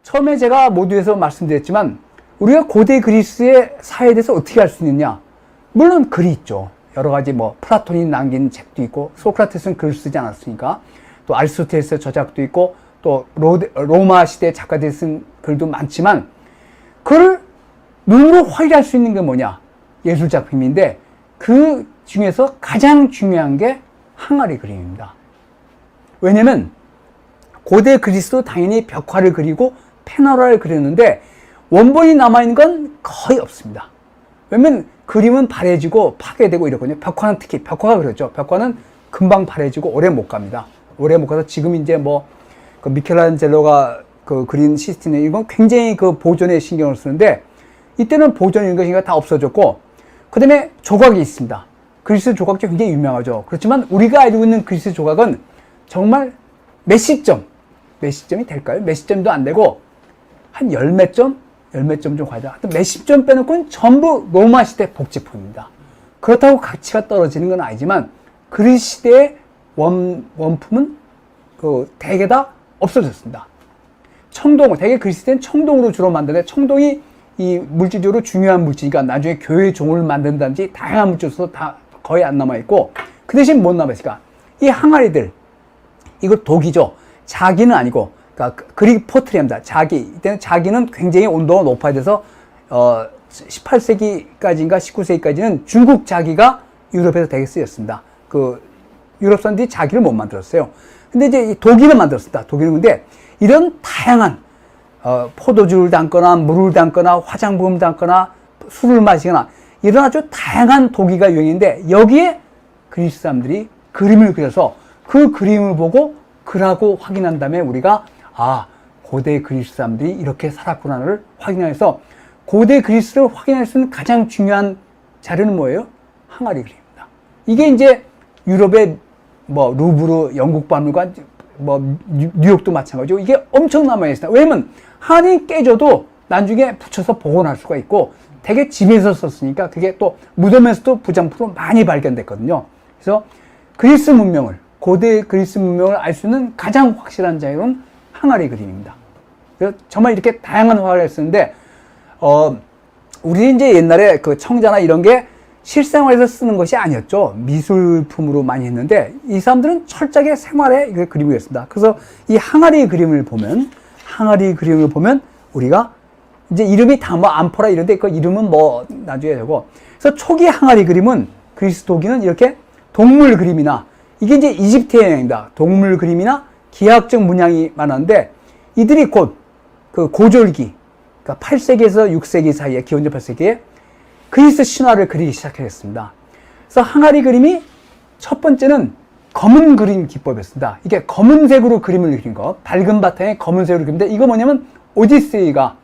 처음에 제가 모두에서 말씀드렸지만 우리가 고대 그리스의 사회에 대해서 어떻게 알 수 있느냐? 물론 글이 있죠. 여러 가지 플라톤이 남긴 책도 있고, 소크라테스는 글을 쓰지 않았으니까, 또 아리스토텔레스의 저작도 있고, 또 로마 시대 작가들이 쓴 글도 많지만, 그걸 눈으로 확인할 수 있는 게 뭐냐? 예술 작품인데, 그 중에서 가장 중요한 게 항아리 그림입니다. 왜냐면 고대 그리스도 당연히 벽화를 그리고 페노라를 그렸는데 원본이 남아있는 건 거의 없습니다. 왜냐면 그림은 바래지고 파괴되고 이러거든요. 벽화는 특히, 벽화가 그렇죠. 벽화는 금방 바래지고 오래 못 갑니다. 오래 못 가서 지금 이제 그 미켈란젤로가 그린 시스티네, 이건 굉장히 그 보존에 신경을 쓰는데, 이때는 보존 이런 것인가 다 없어졌고, 그 다음에 조각이 있습니다. 그리스 조각도 굉장히 유명하죠. 그렇지만 우리가 알고 있는 그리스 조각은 정말 몇십 점이 될까요? 몇십 점도 안 되고, 한 열 몇 점 좀 가자. 하여튼 몇십 점 빼놓고는 전부 로마 시대 복제품입니다. 그렇다고 가치가 떨어지는 건 아니지만, 그리스 시대의 원품은 대개 다 없어졌습니다. 대개 그리스 때는 청동으로 주로 만드는데, 청동이 이 물질적으로 중요한 물질이니까 나중에 교회 종을 만든다든지 다양한 물질로서 다 거의 안 남아있고, 그 대신 못 남아있으니까 이 항아리들, 이거 독이죠. 자기는 아니고, 그러니까 그릭 포트리입니다. 이때는 자기는 굉장히 온도가 높아야 돼서 18세기까지인가 19세기까지는 중국 자기가 유럽에서 되게 쓰였습니다. 유럽 사람들이 자기를 못 만들었어요. 근데 이제 이 독일은 만들었습니다. 독일은. 근데 이런 다양한 포도주를 담거나 물을 담거나 화장품을 담거나 술을 마시거나 이런 아주 다양한 도기가 유행인데, 여기에 그리스 사람들이 그림을 그려서 그 그림을 보고 글하고 확인한 다음에 우리가 고대 그리스 사람들이 이렇게 살았구나를 확인해서, 고대 그리스를 확인할 수 있는 가장 중요한 자료는 뭐예요? 항아리 그림입니다. 이게 이제 유럽의 루브르 영국 박물관, 뉴욕도 마찬가지고 이게 엄청 남아있습니다. 왜냐면 항아리 깨져도 나중에 붙여서 복원할 수가 있고, 되게 집에서 썼으니까 그게 또 무덤에서도 부장품으로 많이 발견됐거든요. 그래서 고대 그리스 문명을 알 수 있는 가장 확실한 자료는 항아리 그림입니다. 그래서 정말 이렇게 다양한 화를 쓰는데, 우리 이제 옛날에 그 청자나 이런 게 실생활에서 쓰는 것이 아니었죠. 미술품으로 많이 했는데, 이 사람들은 철저하게 생활에 그림을 그렸습니다. 그래서 이 항아리 그림을 보면 우리가 이제 이름이 다 암포라 이런데, 그 이름은 나중에 되고, 그래서 초기 항아리 그림은, 그리스 도기는 이렇게 동물 그림이나, 이게 이제 이집트의 영향입니다. 동물 그림이나 기하학적 문양이 많았는데, 이들이 곧 그 고졸기, 그러니까 8세기에서 6세기 사이에, 기원전 8세기에 그리스 신화를 그리기 시작했습니다. 그래서 항아리 그림이 첫 번째는 검은 그림 기법이었습니다. 이게 검은색으로 그림을 그린 거, 밝은 바탕에 검은색으로 그리는데, 이거 뭐냐면 오디세이가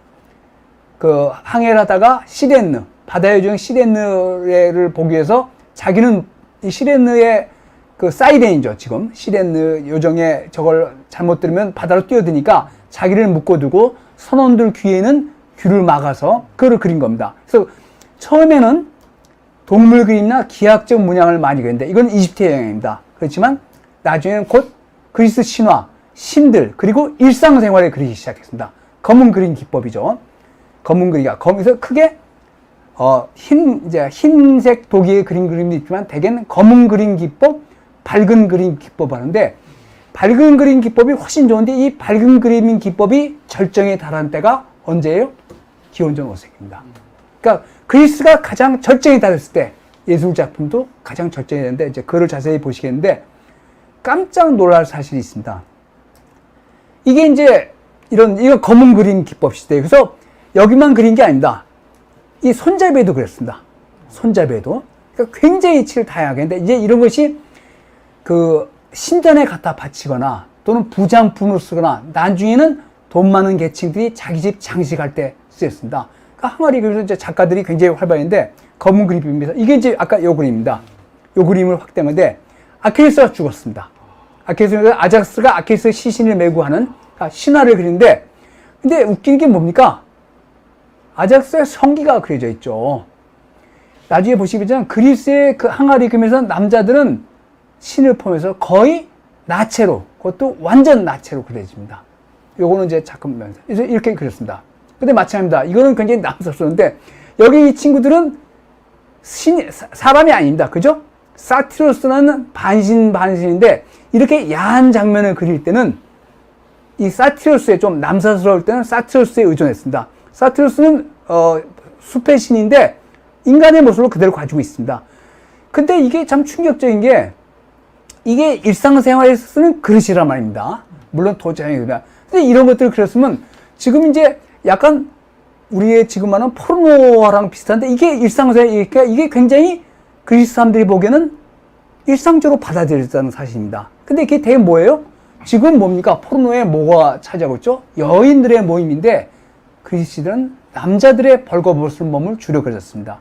항해를 하다가 바다의 요정 시레네를 보기 위해서, 자기는 이 시레네의 사이렌이죠. 지금 시레네 요정의 저걸 잘못 들으면 바다로 뛰어드니까 자기를 묶어두고 선원들 귀에는 귀를 막아서 그거를 그린 겁니다. 그래서 처음에는 동물 그림이나 기하학적 문양을 많이 그렸는데, 이건 이집트의 영향입니다. 그렇지만 나중에는 곧 그리스 신화, 신들, 그리고 일상생활을 그리기 시작했습니다. 검은 그림 기법이죠. 검은 그리기가, 그래서 크게 흰색 도기의 그림도 있지만 대개는 검은 그림 기법, 밝은 그림 기법 하는데, 밝은 그림 기법이 훨씬 좋은데, 이 밝은 그림 기법이 절정에 달한 때가 언제예요? 기원전 5세기입니다. 그러니까 그리스가 가장 절정에 달했을 때 예술 작품도 가장 절정이 되는데, 이제 그걸 자세히 보시겠는데, 깜짝 놀랄 사실이 있습니다. 이게 이제 이거 검은 그림 기법 시대. 그래서 여기만 그린 게 아닙니다. 이 손잡이에도 그랬습니다. 손잡이에도. 그러니까 굉장히 칠 다양하게. 근데 이제 이런 것이 신전에 갖다 바치거나 또는 부장품으로 쓰거나, 나중에는 돈 많은 계층들이 자기 집 장식할 때 쓰였습니다. 그러니까 항아리 그림에서 이제 작가들이 굉장히 활발했는데, 검은 그림입니다. 이게 이제 아까 요 그림입니다. 요 그림을 확대한 건데, 아킬레스가 죽었습니다. 아작스가 아킬레스 시신을 메고 하는 신화를 그리는데, 근데 웃긴 게 뭡니까? 아작스의 성기가 그려져 있죠. 나중에 보시겠지만 그리스의 그 항아리 그림에서 남자들은 신을 포함해서 거의 나체로, 그것도 완전 나체로 그려집니다. 요거는 이제 잠깐만. 이렇게 그렸습니다. 근데 마찬가지입니다. 이거는 굉장히 남사스러운데, 여기 이 친구들은 사람이 아닙니다. 그죠? 사티로스는 반신반신인데, 이렇게 야한 장면을 그릴 때는, 이 사티로스에 좀 남사스러울 때는 사티로스에 의존했습니다. 사티로스는, 숲의 신인데, 인간의 모습을 그대로 가지고 있습니다. 근데 이게 참 충격적인 게, 이게 일상생활에서 쓰는 그릇이란 말입니다. 물론 도자기입니다. 근데 이런 것들을 그렸으면 지금 이제 약간 우리의 지금 하는 포르노랑 비슷한데 이게 일상생활이니까 이게 굉장히 그리스 사람들이 보기에는 일상적으로 받아들여졌다는 사실입니다. 근데 이게 되게 뭐예요? 지금 뭡니까? 포르노에 뭐가 차지하고 있죠? 여인들의 모임인데 그리스들은 남자들의 벌거벗은 몸을 주로 그렸습니다.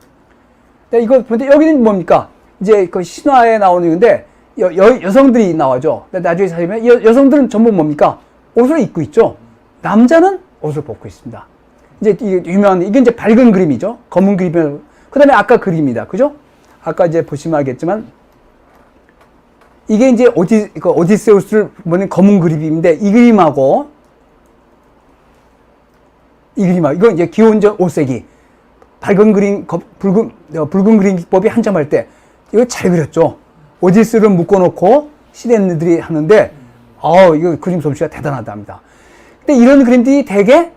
이거 근데 여기는 뭡니까? 이제 그 신화에 나오는 건데 여성들이 나와죠. 나중에 사시면 여성들은 전부 뭡니까? 옷을 입고 있죠. 남자는 옷을 벗고 있습니다. 이제 이게 유명한 이게 이제 밝은 그림이죠. 검은 그림이. 그다음에 아까 그림입니다. 그죠? 아까 이제 보시면 알겠지만 이게 이제 오디세우스를 보는 검은 그림인데 이 그림하고 이건 이제 기원전 5세기 밝은 그림 붉은 그림 기법이 한점할 때 이거 잘 그렸죠. 오디세우스를 묶어놓고 시댄들이 하는데, 이거 그림 솜씨가 대단하답니다. 근데 이런 그림들이 대개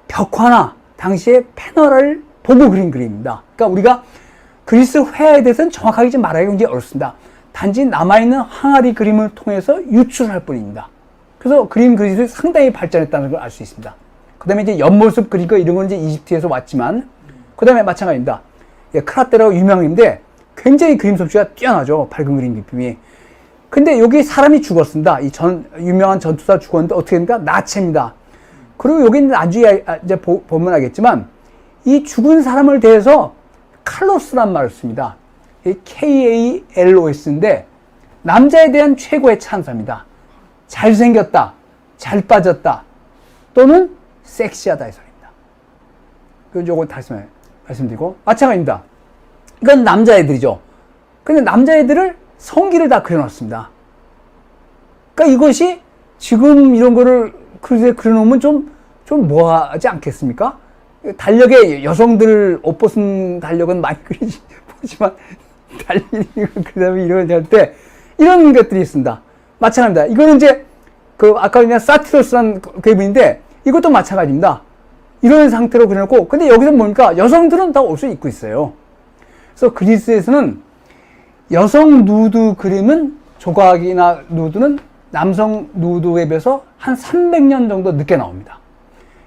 벽화나 당시의 패널을 보고 그린 그림입니다. 그러니까 우리가 그리스 회화에 대해서는 정확하게 좀 말하기가 굉장히 어렵습니다. 단지 남아있는 항아리 그림을 통해서 유출할 뿐입니다. 그래서 그림 그리스가 상당히 발전했다는 걸 알 수 있습니다. 그 다음에 이제 옆모습 그리고 이런 건 이제 이집트에서 왔지만, 그 다음에 마찬가지입니다. 크라테라고 유명인데, 굉장히 그림 솜씨가 뛰어나죠. 밝은 그림 기품이. 근데 여기 사람이 죽었습니다. 유명한 전투사 죽었는데 어떻게 됩니까? 나체입니다. 그리고 여기 나중에 이제 보면 알겠지만, 이 죽은 사람을 대해서 칼로스란 말을 씁니다. KALOS인데, 남자에 대한 최고의 찬사입니다. 잘생겼다, 잘 빠졌다, 또는 섹시하다 이 소리입니다. 요거 다시 말씀드리고, 마찬가지입니다. 이건 남자애들이죠. 근데 남자애들을 성기를 다 그려놨습니다. 그러니까 이것이 지금 이런 거를 그려놓으면 좀 뭐하지 않겠습니까? 달력에 여성들 옷 벗은 달력은 많이 보지만 그 다음에 이런 할 때 이런 것들이 있습니다. 마찬가지입니다. 이거는 이제 아까 그냥 사티로스란 그림인데 이것도 마찬가지입니다. 이런 상태로 그려놓고 근데 여기서 뭡니까? 여성들은 다 옷을 입고 있어요. 그래서 그리스에서는 여성 누드 그림은 조각이나 누드는 남성 누드에 비해서 한 300년 정도 늦게 나옵니다.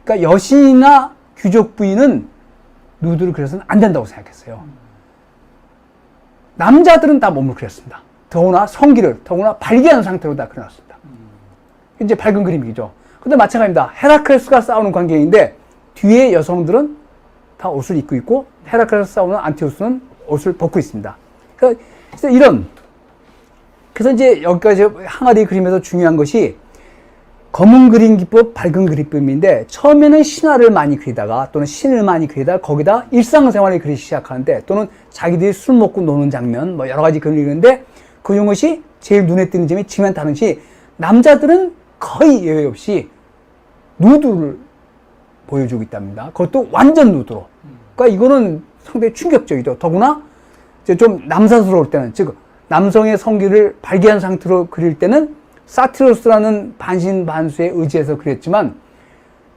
그러니까 여신이나 귀족 부인은 누드를 그려서는 안 된다고 생각했어요. 남자들은 다 몸을 그렸습니다. 더구나 성기를, 더구나 발기한 상태로 다 그려놨습니다. 이제 밝은 그림이죠. 근데 마찬가지입니다. 헤라클레스가 싸우는 관계인데 뒤에 여성들은 다 옷을 입고 있고 헤라클레스 싸우는 안티오스는 옷을 벗고 있습니다. 그래서 그래서 이제 여기까지 항아리 그림에서 중요한 것이 검은 그림 기법, 밝은 그림법인데 처음에는 신화를 많이 그리다가 또는 신을 많이 그리다가 거기다 일상생활을 그리기 시작하는데 또는 자기들이 술 먹고 노는 장면 뭐 여러 가지 그리는데 그런 것이 제일 눈에 띄는 점이 지면 다른 것이 남자들은 거의 예외 없이 누드를 보여주고 있답니다. 그것도 완전 누드로. 그러니까 이거는 상당히 충격적이죠. 더구나 이제 좀 남사스러울 때는 즉 남성의 성기를 발기한 상태로 그릴 때는 사티로스라는 반신반수에 의지해서 그렸지만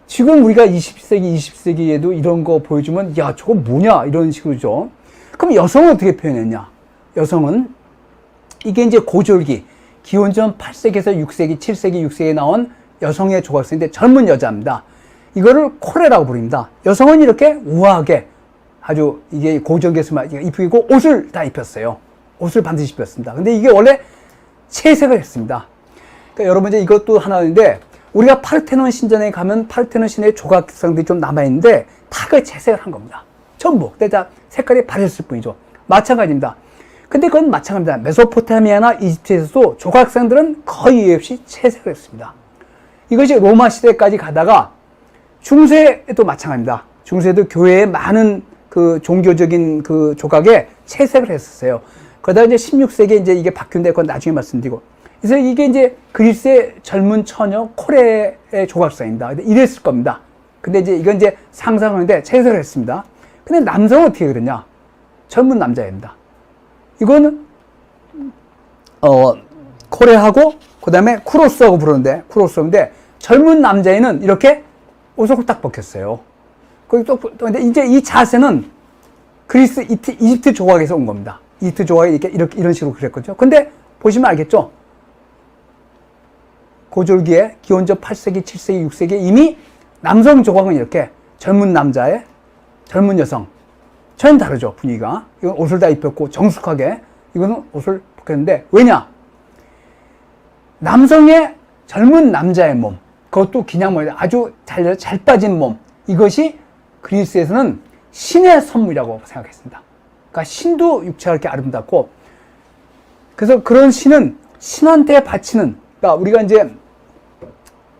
지금 우리가 20세기에도 이런 거 보여주면 야 저거 뭐냐 이런 식으로죠. 그럼 여성은 어떻게 표현했냐? 여성은 이게 이제 고졸기 기원전 8세기에서 6세기, 7세기, 6세기에 나온 여성의 조각상인데 젊은 여자입니다. 이거를 코레라고 부릅니다. 여성은 이렇게 우아하게 아주 이게 고졸기에서만 입히고 옷을 다 입혔어요. 옷을 반드시 입혔습니다. 근데 이게 원래 채색을 했습니다. 그러니까 여러분 이제 이것도 하나인데 우리가 파르테논 신전에 가면 파르테논 신의 조각상들이 좀 남아있는데 다 그 채색을 한 겁니다. 전부. 근데 다 색깔이 바랬을 뿐이죠. 마찬가지입니다. 근데 그건 마찬가지입니다. 메소포타미아나 이집트에서도 조각상들은 거의 예외 없이 채색을 했습니다. 이것이 로마 시대까지 가다가 중세에도 마찬가지입니다. 중세도 교회에 많은 그 종교적인 그 조각에 채색을 했었어요. 그러다 이제 16세기에 이제 이게 바뀐데 그건 나중에 말씀드리고 그래서 이게 이제 그리스의 젊은 처녀 코레의 조각상입니다. 이랬을 겁니다. 근데 이제 이건 이제 상상하는데 채색을 했습니다. 근데 남성은 어떻게 그랬냐? 젊은 남자입니다. 이거는 코레하고 그 다음에 쿠로스하고 부르는데 쿠로스인데 젊은 남자애는 이렇게 옷을 딱 벗겼어요. 근데 이제 이 자세는 그리스 이집트 조각에서 온 겁니다. 이집트 조각이 이렇게 이런 식으로 그랬거든요. 근데 보시면 알겠죠? 고졸기에 기원전 8세기, 7세기, 6세기에 이미 남성 조각은 이렇게 젊은 남자의 젊은 여성 전혀 다르죠, 분위기가. 이건 옷을 다 입혔고 정숙하게 이거는 옷을 벗겼는데 왜냐? 남성의 젊은 남자의 몸, 그것도 그냥 뭐 아주 잘 빠진 몸, 이것이 그리스에서는 신의 선물이라고 생각했습니다. 그러니까 신도 육체가 이렇게 아름답고, 그래서 그런 신은 신한테 바치는, 그러니까 우리가 이제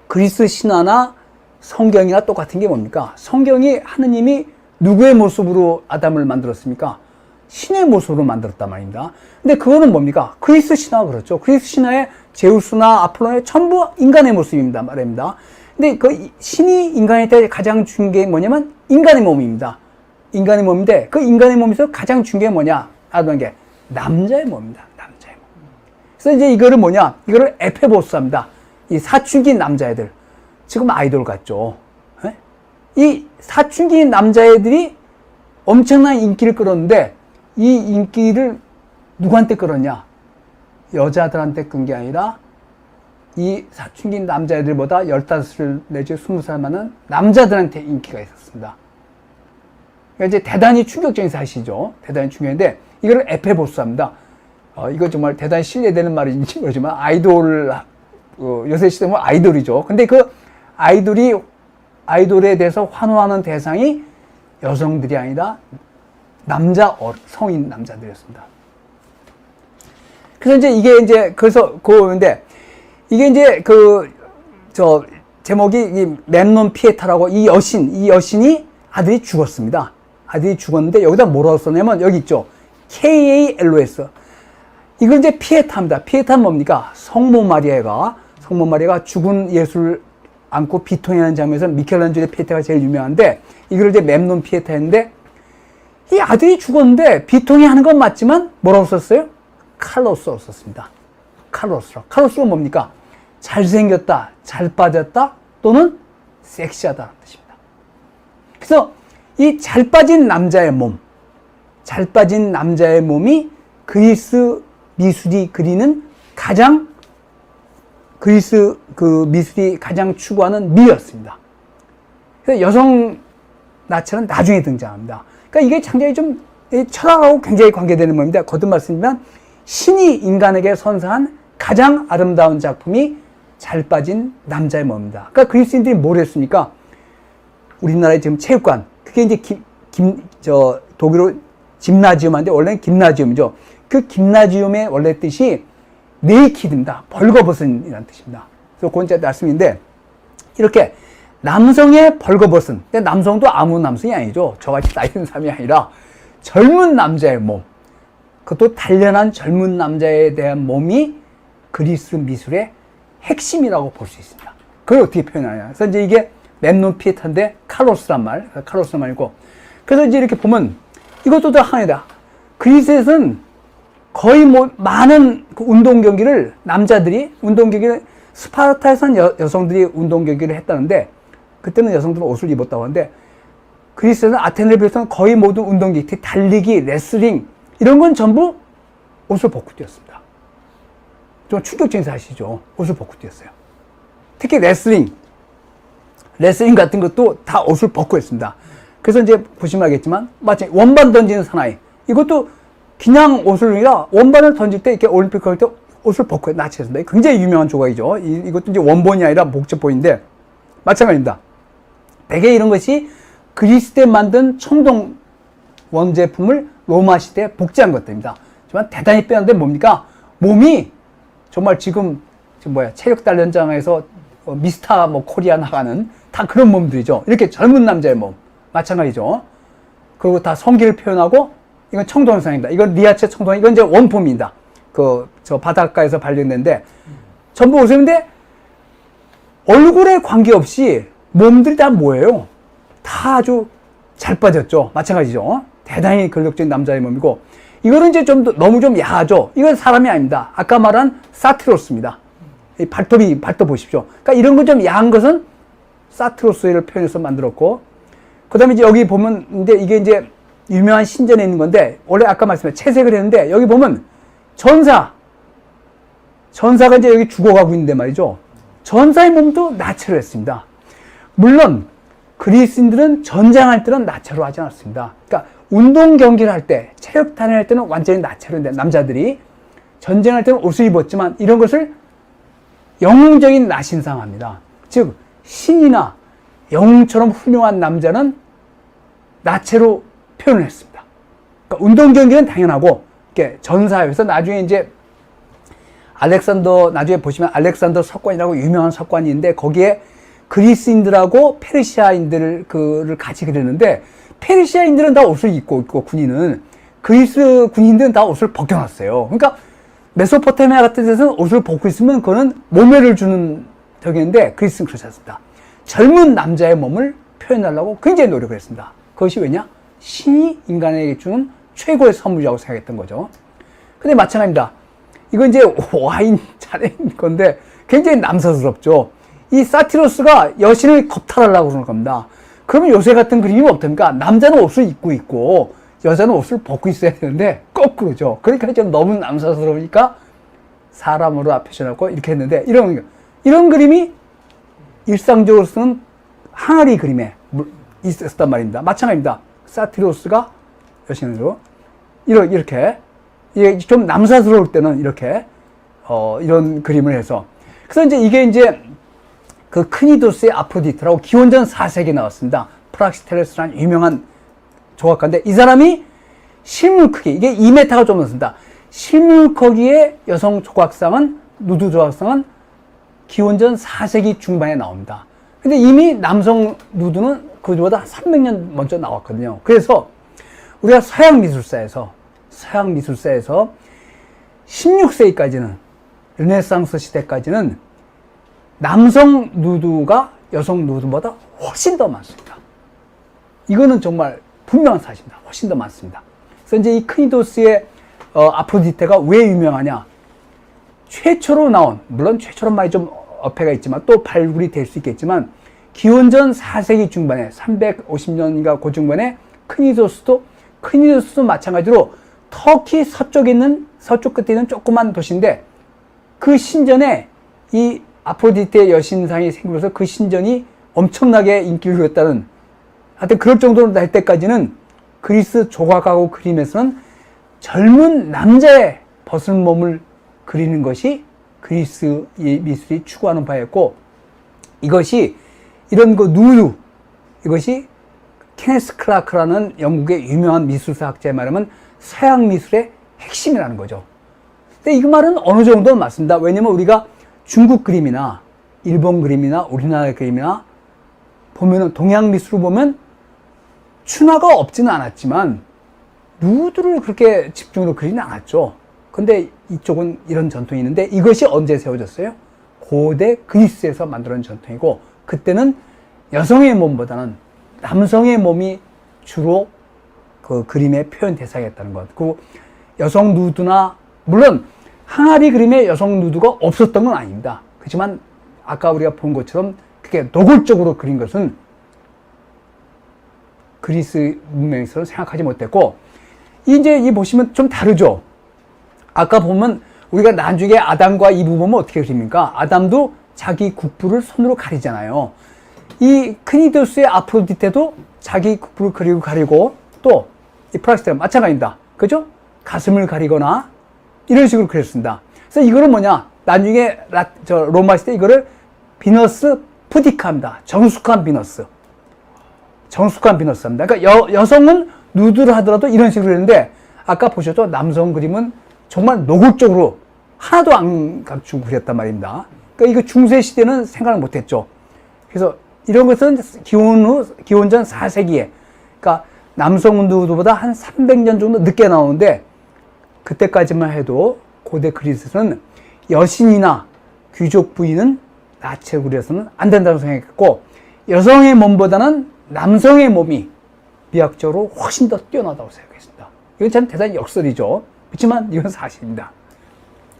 그리스 신화나 성경이나 똑같은 게 뭡니까? 성경이 하느님이 누구의 모습으로 아담을 만들었습니까? 신의 모습으로 만들었단 말입니다. 근데 그거는 뭡니까? 그리스 신화가 그렇죠. 그리스 신화에 제우스나 아폴로의 전부 인간의 모습입니다. 말입니다. 근데 그 신이 인간일 때 가장 중요한 게 뭐냐면 인간의 몸입니다. 인간의 몸인데 그 인간의 몸에서 가장 중요한 게 뭐냐? 하는 게 남자의 몸입니다. 남자의 몸. 그래서 이제 이거를 뭐냐? 이거를 에페보스합니다. 이 사춘기 남자애들. 지금 아이돌 같죠. 에? 이 사춘기 남자애들이 엄청난 인기를 끌었는데 이 인기를 누구한테 끌었냐? 여자들한테 끈 게 아니라 이 사춘기 남자애들보다 15살 내지 20살 많은 남자들한테 인기가 있었습니다. 그러니까 이제 대단히 충격적인 사실이죠. 대단히 중요한데 이걸 에페보스합니다. 이거 정말 대단히 신뢰되는 말인지 모르지만 아이돌, 요새 시대 뭐 아이돌이죠. 근데 그 아이돌에 대해서 환호하는 대상이 여성들이 아니라 성인 남자들이었습니다. 그래서 이제 이게 이제 그래서 그건데 이게 이제 제목이 이 멤논 피에타라고 이 여신이 아들이 죽었습니다. 아들이 죽었는데 여기다 뭐라고 썼냐면 여기 있죠. KALOS. 이걸 이제 피에타입니다. 피에타는 뭡니까? 성모 마리아가 죽은 예수를 안고 비통하는 장면에서 미켈란젤로의 피에타가 제일 유명한데 이걸 이제 멤논 피에타인데 이 아들이 죽었는데 비통해 하는 건 맞지만 뭐라고 썼어요? 칼로스라고 썼습니다. 칼로스가 뭡니까? 잘생겼다, 잘 빠졌다, 또는 섹시하다는 뜻입니다. 그래서 이 잘 빠진 남자의 몸이 그리스 미술이 그리는 그리스 미술이 가장 추구하는 미였습니다. 그래서 여성 나체는 나중에 등장합니다. 그러니까 이게 굉장히 좀 철학하고 굉장히 관계되는 겁니다. 거듭 말씀드리면 신이 인간에게 선사한 가장 아름다운 작품이 잘 빠진 남자의 몸입니다. 그러니까 그리스인들이 뭘 했습니까? 우리나라의 지금 체육관, 그게 이제 독일어 짐나지움인데 원래는 김나지움이죠. 그 김나지움의 원래 뜻이 네이키드입니다. 벌거벗은이라는 뜻입니다. 그래서 그건 제 말씀인데 이렇게 남성의 벌거벗은, 근데 남성도 아무 남성이 아니죠. 저같이 나이 든 사람이 아니라 젊은 남자의 몸, 그것도 단련한 젊은 남자에 대한 몸이 그리스 미술의 핵심이라고 볼 수 있습니다. 그걸 어떻게 표현하냐. 그래서 이제 이게 멤논 피에타인데 칼로스란 말이고. 그래서 이제 이렇게 보면 이것도 다 하나다. 그리스에서는 거의 많은 그 운동 경기를 스파르타에서는 여성들이 운동 경기를 했다는데 그때는 여성들은 옷을 입었다고 하는데 그리스에서는 아테네를 비롯한 거의 모든 운동 경기, 달리기, 레슬링 이런 건 전부 옷을 벗고 뛰었습니다. 좀 충격적인 사실이죠. 옷을 벗고 뛰었어요. 특히 레슬링 같은 것도 다 옷을 벗고 했습니다. 그래서 이제 보시면 알겠지만 마치 원반 던지는 사나이, 이것도 그냥 옷을 아니라 원반을 던질 때 이렇게 올림픽 할 때 옷을 벗고 나치했습니다. 굉장히 유명한 조각이죠. 이것도 이제 원본이 아니라 목적본인데 마찬가지입니다. 대개 이런 것이 그리스 때 만든 청동 원제품을 로마 시대에 복제한 것들입니다. 하지만 대단히 빼는데 뭡니까? 몸이 정말 지금 체력 단련장에서 미스터 코리아 나가는 다 그런 몸들이죠. 이렇게 젊은 남자의 몸. 마찬가지죠. 그리고 다 성기를 표현하고, 이건 청동상입니다. 이건 리아체 청동, 이건 이제 원품입니다. 저 바닷가에서 발견된데, 전부 옷을 입는데 얼굴에 관계없이 몸들이 다 뭐예요? 다 아주 잘 빠졌죠. 마찬가지죠. 대단히 근력적인 남자의 몸이고, 이거는 이제 좀 너무 좀 야하죠. 이건 사람이 아닙니다. 아까 말한 사티로스입니다. 이 발톱 보십시오. 그러니까 이런 거 좀 야한 것은 사티로스를 표현해서 만들었고, 그 다음에 이제 여기 보면, 근데 이게 이제 유명한 신전에 있는 건데, 원래 아까 말씀드린 채색을 했는데, 여기 보면 전사가 이제 여기 죽어가고 있는데 말이죠. 전사의 몸도 나체로 했습니다. 물론, 그리스인들은 전쟁할 때는 나체로 하지 않았습니다. 그러니까 운동 경기를 할 때, 체력 단련할 때는 완전히 나체로 했는데, 남자들이 전쟁할 때는 옷을 입었지만 이런 것을 영웅적인 나신상합니다. 즉 신이나 영웅처럼 훌륭한 남자는 나체로 표현을 했습니다. 그러니까 운동 경기는 당연하고, 이렇게 전사에서 나중에 이제 나중에 보시면 알렉산더 석관이라고 유명한 석관이 있는데, 거기에 그리스인들하고 페르시아인들을 같이 그렸는데, 페르시아인들은 다 옷을 입고 있고 군인은, 그리스 군인들은 다 옷을 벗겨놨어요. 그러니까 메소포타미아 같은 데서는 옷을 벗고 있으면 그거는 모멸을 주는 덕인데, 그리스는 그렇지 않습니다. 젊은 남자의 몸을 표현하려고 굉장히 노력을 했습니다. 그것이 왜냐? 신이 인간에게 주는 최고의 선물이라고 생각했던 거죠. 근데 마찬가지입니다. 이건 이제 와인 잔인 건데 굉장히 남사스럽죠. 이 사티로스가 여신을 겁탈하려고 그러는 겁니다. 그러면 요새 같은 그림이 어떻습니까? 남자는 옷을 입고 있고 여자는 옷을 벗고 있어야 되는데 거꾸로죠. 그러니까 좀 너무 남사스러우니까 사람으로 표현하고 이렇게 했는데, 이런 그림이 일상적으로 쓰는 항아리 그림에 있었단 말입니다. 마찬가지입니다. 사티로스가 여신으로 이렇게 좀 남사스러울 때는 이렇게 이런 그림을 해서, 그래서 이게 그 크니도스의 아프로디테라고 기원전 4세기에 나왔습니다. 프락시테레스라는 유명한 조각가인데, 이 사람이 실물 크기, 이게 2m가 좀 넘습니다. 실물 크기의 여성 조각상은, 누드 조각상은 기원전 4세기 중반에 나옵니다. 근데 이미 남성 누드는 그보다 300년 먼저 나왔거든요. 그래서 우리가 서양 미술사에서 16세기까지는, 르네상스 시대까지는 남성 누드가 여성 누드보다 훨씬 더 많습니다. 이거는 정말 분명한 사실입니다. 훨씬 더 많습니다. 그래서 이제 이 크니도스의 아프로디테가 왜 유명하냐? 최초로 나온, 물론 최초란 말이 좀 어폐가 있지만 또 발굴이 될 수 있겠지만, 기원전 4세기 중반에 350년인가 그 중반에 크니도스도 마찬가지로 터키 서쪽 끝에 있는 조그만 도시인데, 그 신전에 이 아프로디테 여신상이 생기면서 그 신전이 엄청나게 인기를 누렸다는, 하여튼 그럴 정도로 날 때까지는 그리스 조각하고 그림에서는 젊은 남자의 벗은 몸을 그리는 것이 그리스 미술이 추구하는 바였고, 이것이 이런 누드, 이것이 케네스 클라크라는 영국의 유명한 미술사 학자의 말하면 서양 미술의 핵심이라는 거죠. 근데 이 말은 어느 정도는 맞습니다. 왜냐면 우리가 중국 그림이나 일본 그림이나 우리나라 그림이나 보면은, 동양 미술을 보면 춘화가 없지는 않았지만 누드를 그렇게 집중으로 그리진 않았죠. 근데 이쪽은 이런 전통이 있는데, 이것이 언제 세워졌어요? 고대 그리스에서 만들어낸 전통이고, 그때는 여성의 몸보다는 남성의 몸이 주로 그 그림의 표현 대상이었다는 것. 그 여성 누드나, 물론 항아리 그림에 여성 누드가 없었던 건 아닙니다. 그렇지만 아까 우리가 본 것처럼 그게 노골적으로 그린 것은 그리스 문명에서는 생각하지 못했고, 이제 이 보시면 좀 다르죠. 아까 보면 우리가 나중에 아담과 이브 보면 어떻게 그립니까? 아담도 자기 국부를 손으로 가리잖아요. 이 크니도스의 아프로디테도 자기 국부를 가리고 또 이 프락시테라 마찬가지입니다. 그죠? 가슴을 가리거나 이런 식으로 그렸습니다. 그래서 이거는 뭐냐? 나중에 로마 시대 이거를 비너스 푸디카입니다. 정숙한 비너스. 정숙한 비너스입니다. 그러니까 여성은 누드를 하더라도 이런 식으로 그리는데, 아까 보셨죠? 남성 그림은 정말 노골적으로 하나도 안 감추고 그렸단 말입니다. 그러니까 이거 중세 시대는 생각을 못했죠. 그래서 이런 것은 기원전 4세기에, 그러니까 남성 누드보다 한 300년 정도 늦게 나오는데, 그때까지만 해도 고대 그리스는 여신이나 귀족 부인은 나체를 그려서는 안 된다고 생각했고, 여성의 몸보다는 남성의 몸이 미학적으로 훨씬 더 뛰어나다고 생각했습니다. 이건 참 대단히 역설이죠. 그렇지만 이건 사실입니다.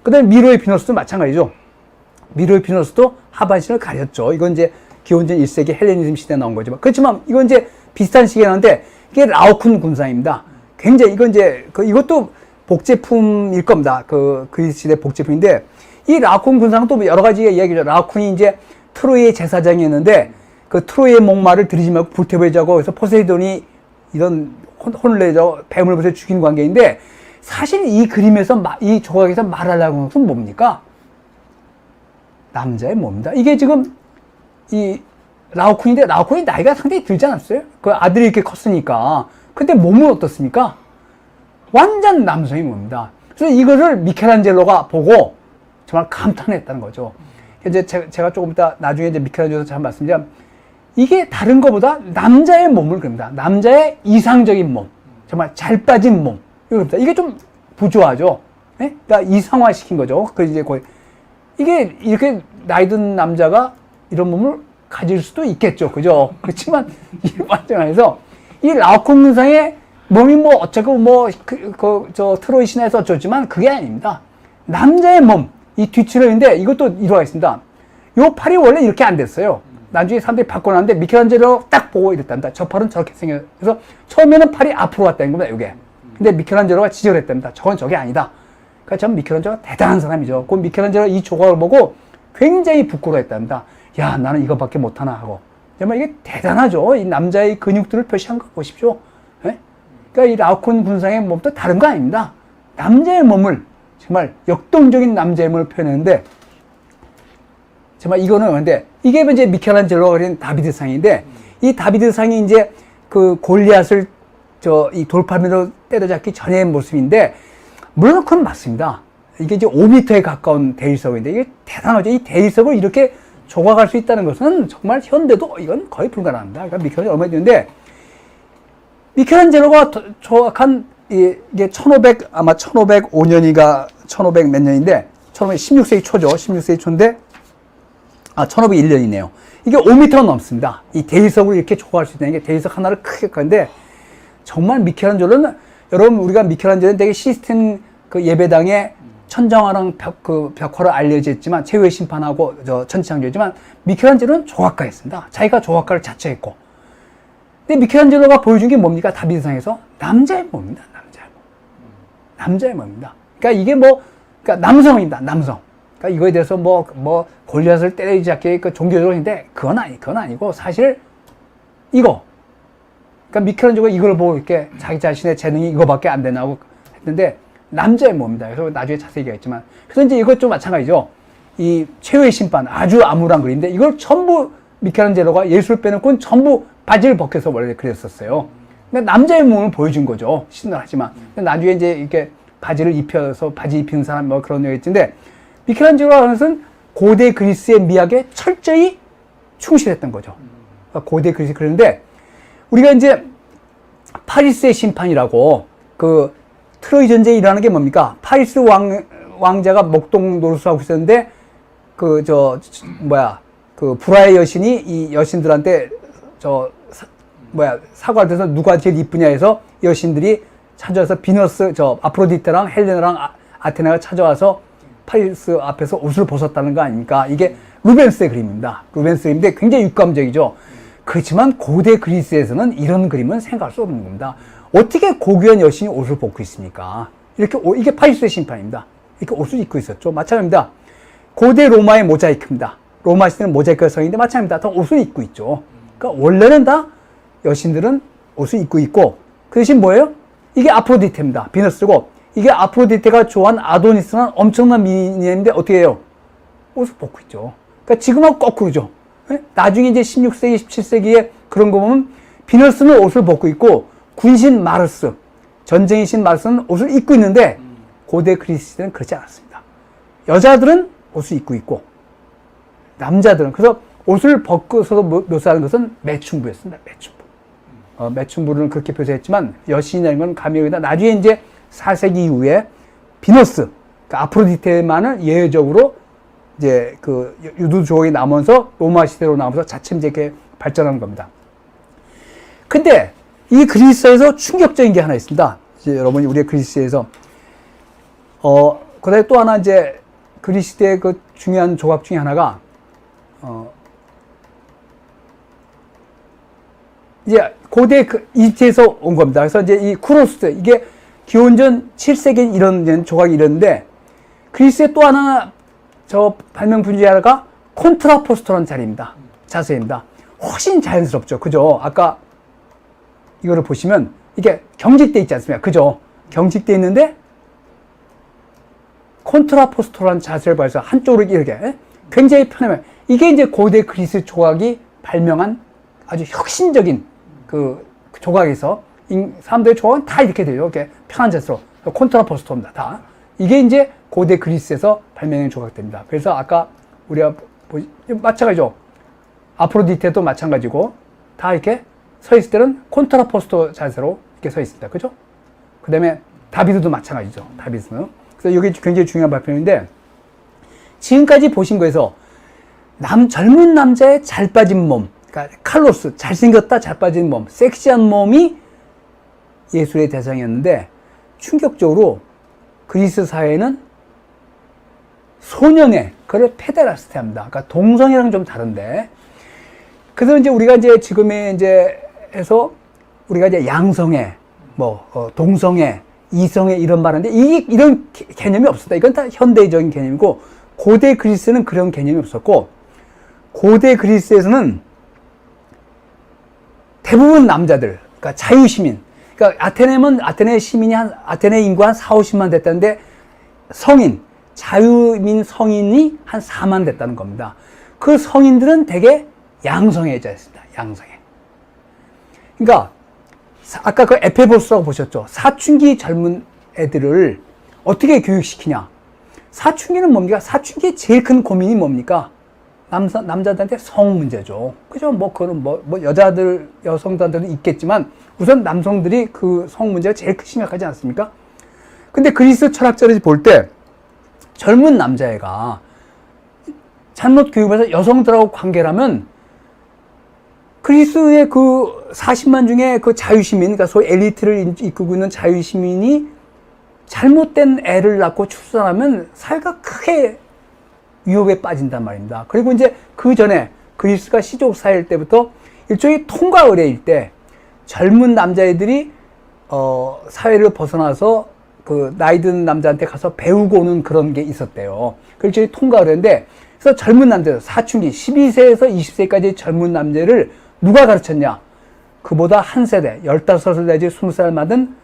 그 다음에 미로의 비너스도 마찬가지죠. 미로의 비너스도 하반신을 가렸죠. 이건 이제 기원전 1세기 헬레니즘 시대에 나온 거지만, 그렇지만 이건 이제 비슷한 시기에 나왔는데, 이게 라오쿤 군상입니다. 굉장히, 이건 이제, 이것도 복제품일 겁니다. 그리스 시대 복제품인데, 이 라오쿤 군상은 또 여러 가지 이야기죠. 라오쿤이 이제 트로이의 제사장이었는데, 그 트로이의 목마를 들이지 말고 불태워자고, 그래서 포세이돈이 이런 혼을 내죠. 뱀을 벌써 죽인 관계인데, 사실 이 그림에서, 이 조각에서 말하려고 하는 것은 뭡니까? 남자의 몸입니다. 이게 지금, 이 라오쿤인데, 라오쿤이 나이가 상당히 들지 않았어요? 그 아들이 이렇게 컸으니까. 근데 몸은 어떻습니까? 완전 남성의 몸입니다. 그래서 이거를 미켈란젤로가 보고 정말 감탄했다는 거죠. 이제 제가 조금 이따 나중에 이제 미켈란젤로에서 잘 말씀드리면, 이게 다른 것보다 남자의 몸을 그립니다. 남자의 이상적인 몸. 정말 잘 빠진 몸. 이겁니다. 이게 좀 부조하죠. 네? 그러니까 이상화 시킨 거죠. 그 이제 거의. 이게 이렇게 나이 든 남자가 이런 몸을 가질 수도 있겠죠. 그죠? 그렇지만 이 과정에서 이 라오쿤 군상의 몸이 뭐 어쩌고 뭐 저 트로이 신화에서 어쩌지만 그게 아닙니다. 남자의 몸, 이 뒤치러인데 이것도 일화가 있습니다. 요 팔이 원래 이렇게 안 됐어요. 나중에 사람들이 바꿔놨는데 미켈란젤로 딱 보고 이랬답니다. 저 팔은 저렇게 생겨요. 그래서 처음에는 팔이 앞으로 왔다는 겁니다. 이게. 근데 미켈란젤로가 지적을 했답니다. 저건 저게 아니다. 그러니까 전 미켈란젤로가 대단한 사람이죠. 그 미켈란젤로 이 조각을 보고 굉장히 부끄러워했답니다. 야, 나는 이거밖에 못하나 하고. 정말 이게 대단하죠. 이 남자의 근육들을 표시한 거 보십시오. 네? 그러니까 이 라오쿤 군상의 몸도 다른 거 아닙니다. 남자의 몸을, 정말 역동적인 남자의 몸을 표현했는데, 정말 이거는 근데, 이게 이제 미켈란젤로가 그린 다비드상인데, 이 다비드상이 이제 그 골리앗을 이 돌팔매로 때려잡기 전의 모습인데, 물론 그건 맞습니다. 이게 이제 5m에 가까운 대리석인데, 이게 대단하죠. 이 대리석을 이렇게 조각할 수 있다는 것은 정말 현대도 이건 거의 불가능합니다. 그러니까 미켈란젤로 얼마 됐는데, 미켈란젤로가 조각한 이게 아마 1505년이가 1500 몇 년인데, 16세기 초죠. 16세기 초인데, 1501년이네요. 이게 5m가 넘습니다. 이 대리석을 이렇게 조각할 수 있다는 게 대리석 하나를 크게 하는데, 정말 미켈란젤로는, 여러분, 우리가 미켈란젤로는 되게 시스템 그 예배당에 천정화랑 벽화로 알려져 있지만, 최후의 심판하고 천지창조지만, 미켈란젤로는 조각가였습니다. 자기가 조각가를 자처했고. 근데 미켈란젤로가 보여준 게 뭡니까? 다비드상에서 남자의 몸입니다. 남자의 몸. 남자의 몸입니다. 그러니까 이게 그러니까 남성입니다. 남성. 그러니까 이거에 대해서 골리앗을 때리지 않게 종교적으로 했는데, 그건 아니고, 사실 이거. 그러니까 미켈란젤로가 이걸 보고 이렇게 자기 자신의 재능이 이거밖에 안 되나고 했는데, 남자의 몸입니다. 그래서 나중에 자세히 얘기하겠지만. 그래서 이제 이것도 마찬가지죠. 이 최후의 심판, 아주 암울한 그림인데, 이걸 전부 미켈란젤로가 예술 빼놓고는 전부 바지를 벗겨서 원래 그렸었어요. 근데 남자의 몸을 보여준 거죠. 신랄하지만. 근데 나중에 이제 이렇게 바지를 입혀서 바지 입히는 사람 그런 얘기 있는데, 미켈란젤로가 하는 것은 고대 그리스의 미학에 철저히 충실했던 거죠. 그러니까 고대 그리스 그랬는데, 우리가 이제 파리스의 심판이라고 트로이 전쟁이 일어나는 게 뭡니까? 파리스 왕자가 목동 노릇하고 있었는데, 불화의 여신이 이 여신들한테 사과를 해서 누가 제일 이쁘냐 해서 여신들이 찾아와서 비너스, 아프로디테랑 헬레나랑 아테나가 찾아와서 파리스 앞에서 옷을 벗었다는 거 아닙니까? 이게 루벤스의 그림입니다. 루벤스 그림인데 굉장히 육감적이죠. 그렇지만 고대 그리스에서는 이런 그림은 생각할 수 없는 겁니다. 어떻게 고귀한 여신이 옷을 벗고 있습니까? 이게 파리스의 심판입니다. 이렇게 옷을 입고 있었죠. 마찬가지입니다. 고대 로마의 모자이크입니다. 로마 시대는 모자이크가 성인데 마찬가지입니다. 다 옷을 입고 있죠. 그러니까 원래는 다 여신들은 옷을 입고 있고, 그 대신 뭐예요? 이게 아프로디테입니다. 비너스고, 이게 아프로디테가 좋아한 아도니스는 엄청난 미인인데 어떻게 해요? 옷을 벗고 있죠. 그러니까 지금하고 거꾸로죠. 네? 나중에 이제 16세기, 17세기에 그런 거 보면 비너스는 옷을 벗고 있고, 군신 마르스, 전쟁의 신 마르스는 옷을 입고 있는데, 고대 그리스 시대는 그렇지 않았습니다. 여자들은 옷을 입고 있고, 남자들은, 그래서 옷을 벗고서 묘사하는 것은 매춘부였습니다. 매춘부. 매춘부는 그렇게 표시했지만, 여신이라는 건 감히 나중에 이제 4세기 이후에 비너스, 그러니까 아프로디테만을 예외적으로 이제 그 유두 조각이 나오면서 로마 시대로 나오면서 차츰 이렇게 발전하는 겁니다. 근데 이 그리스에서 충격적인 게 하나 있습니다. 이제 여러분이 우리의 그리스에서 그다음에 또 하나 이제 그리스 시대의 그 중요한 조각 중에 하나가 이제 고대 그 이집트에서 온 겁니다. 그래서 이제 이 쿠로스 이게 기원전 7세기 이런 조각이 이랬는데 그리스의 또 하나 저 발명 분야의 하나가 콘트라포스토라는 자세입니다. 훨씬 자연스럽죠. 그죠? 아까 이거를 보시면 이게 경직돼 있지 않습니까? 그죠? 경직돼 있는데 콘트라포스토라는 자세를 봐서 한쪽으로 이렇게 굉장히 편하면 이게 이제 고대 그리스 조각이 발명한 아주 혁신적인 그 조각에서 사람들의 조각은 다 이렇게 돼요. 이렇게 편한 자세로 콘트라포스토입니다. 다 이게 이제 고대 그리스에서 발명된 조각들입니다. 그래서 아까 우리가 마찬가지죠. 아프로디테도 마찬가지고 다 이렇게 서 있을 때는 콘트라포스토 자세로 이렇게 서 있습니다. 그죠? 그 다음에 다비드도 마찬가지죠. 다비드는. 그래서 이게 굉장히 중요한 발표인데 지금까지 보신 거에서 젊은 남자의 잘 빠진 몸, 그러니까 칼로스, 잘생겼다 잘 빠진 몸, 섹시한 몸이 예술의 대상이었는데 충격적으로 그리스 사회는 소년의 그걸 페데라스테 합니다. 그러니까 동성애랑 좀 다른데 그래서 이제 우리가 이제 지금의 이제 해서 우리가 이제 양성애, 동성애, 이성애 이런 말하는데 이런 개념이 없었다. 이건 다 현대적인 개념이고 고대 그리스는 그런 개념이 없었고 고대 그리스에서는 대부분 남자들, 그러니까 자유시민, 그러니까 아테네 시민이 아테네 인구 한 4, 50만 됐다는데 자유민 성인이 한 4만 됐다는 겁니다. 그 성인들은 대개 양성애자였습니다. 양성애. 그러니까 아까 그 에페보스라고 보셨죠? 사춘기 젊은 애들을 어떻게 교육시키냐? 사춘기는 뭡니까? 사춘기의 제일 큰 고민이 뭡니까? 남자들한테 성 문제죠. 그죠? 그거는 여성들은 있겠지만 우선 남성들이 그 성 문제가 제일 심각하지 않습니까? 근데 그리스 철학자들이 볼 때 젊은 남자애가 잘못 교육해서 여성들하고 관계를 하면 그리스의 그 40만 중에 그 자유시민, 그러니까 소위 엘리트를 이끌고 있는 자유시민이 잘못된 애를 낳고 출산하면 사회가 크게 위협에 빠진단 말입니다. 그리고 이제 그 전에 그리스가 시족사회일 때부터 일종의 통과 의례일 때 젊은 남자애들이 사회를 벗어나서 그 나이 든 남자한테 가서 배우고 오는 그런 게 있었대요. 그 일종의 통과 의례인데 그래서 젊은 남자들, 사춘기 12세에서 20세까지 젊은 남자를 누가 가르쳤냐? 그보다 한 세대, 15살 내지 20살 많은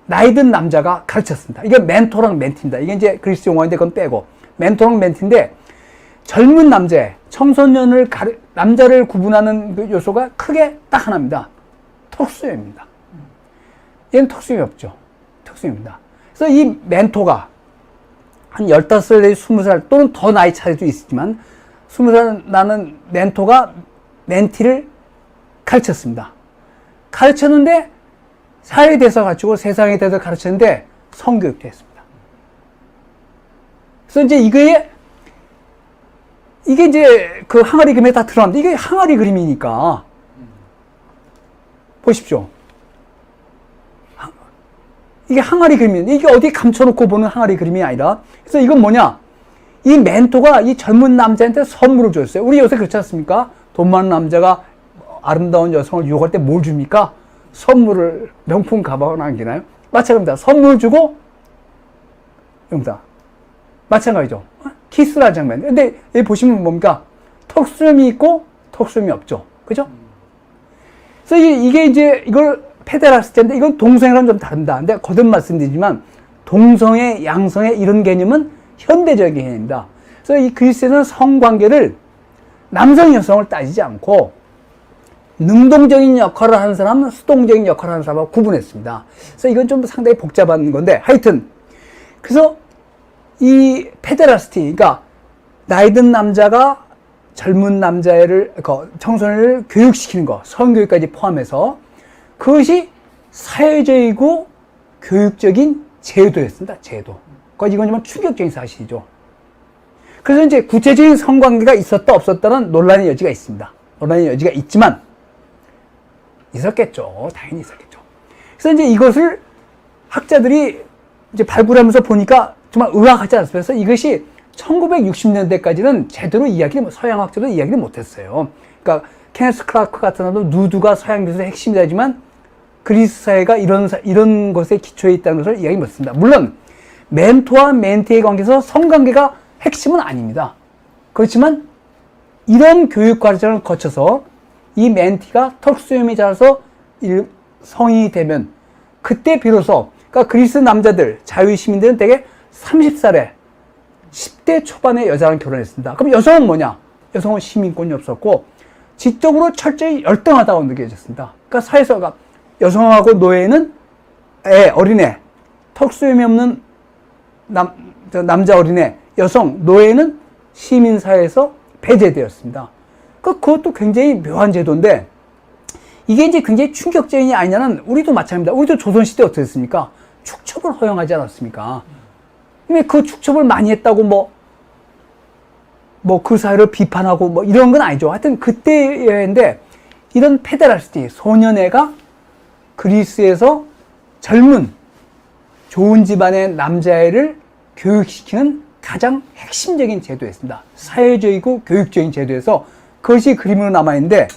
나이 든 남자가 가르쳤습니다. 이게 멘토랑 멘티입니다. 이게 이제 그리스 용어인데 그건 빼고 멘토랑 멘티인데 젊은 남자, 청소년을 남자를 구분하는 그 요소가 크게 딱 하나입니다. 턱수염입니다. 얘는 턱수염이 없죠. 턱수염입니다. 그래서 이 멘토가 한 15살 내지 20살 또는 더 나이 차이도 있지만 20살 나는 멘토가 멘티를 가르쳤습니다. 가르쳤는데 사회에 대해서 가르치고 세상에 대해서 가르쳤는데 성교육도 했습니다. 그래서 이제 이게 이제 그 항아리 그림에 다 들어갔는데 이게 항아리 그림이니까 보십시오. 이게 항아리 그림이에요. 이게 어디 감춰놓고 보는 항아리 그림이 아니라 그래서 이건 뭐냐? 이 멘토가 이 젊은 남자한테 선물을 줬어요. 우리 요새 그렇지 않습니까? 돈 많은 남자가 아름다운 여성을 유혹할 때 뭘 줍니까? 선물을 명품 가방을 남기나요? 마찬가지입니다. 선물 주고 여기다 마찬가지죠. 키스라는 장면. 근데 여기 보시면 뭡니까? 턱수염이 있고 턱수염이 없죠. 그죠? 그래서 이게 이제 이걸 페데라스테인데 이건 동성애랑 좀 다릅니다. 근데 거듭 말씀드리지만 동성애, 양성애 이런 개념은 현대적인 개념입니다. 그래서 이 그리스에서는 성관계를 남성, 여성을 따지지 않고 능동적인 역할을 하는 사람은 수동적인 역할을 하는 사람하고 구분했습니다. 그래서 이건 좀 상당히 복잡한 건데 하여튼 그래서 이 페데라스티, 그러니까 나이 든 남자가 젊은 남자애를, 청소년을 교육시키는 거, 성교육까지 포함해서 그것이 사회적이고 교육적인 제도였습니다. 제도. 이건 좀 충격적인 사실이죠. 그래서 이제 구체적인 성관계가 있었다 없었다는 논란의 여지가 있습니다. 논란의 여지가 있지만 있었겠죠. 당연히 있었겠죠. 그래서 이제 이것을 학자들이 이제 발굴하면서 보니까 정말 의아하지 않습니까? 그래서 이것이 1960년대까지는 제대로 서양학자도 이야기를 못했어요. 그러니까 케네스 클라크 같은 사람도 누드가 서양 미술의 핵심이라지만 그리스 사회가 이런 것에 기초해 있다는 것을 이야기 못했습니다. 물론 멘토와 멘티의 관계에서 성관계가 핵심은 아닙니다. 그렇지만 이런 교육 과정을 거쳐서 이 멘티가 턱수염이 자라서 성인이 되면 그때 비로소 그러니까 그리스 남자들, 자유시민들은 대개 30살에 10대 초반의 여자랑 결혼했습니다. 그럼 여성은 뭐냐? 여성은 시민권이 없었고 지적으로 철저히 열등하다고 느껴졌습니다. 그러니까 사회에서 여성하고 노예는 어린애, 턱수염이 없는 남자 어린애, 여성, 노예는 시민사회에서 배제되었습니다. 그것도 굉장히 묘한 제도인데 이게 이제 굉장히 충격적이냐 아니냐는 우리도 마찬가지입니다. 우리도 조선시대 어떻게 했습니까? 축첩을 허용하지 않았습니까? 근데 그 축첩을 많이 했다고 그 사회를 비판하고 이런 건 아니죠. 하여튼 그때였는데 이런 페데라시티, 소년애가 그리스에서 젊은 좋은 집안의 남자애를 교육시키는 가장 핵심적인 제도였습니다. 사회적이고 교육적인 제도에서 그것이 그림으로 남아있는데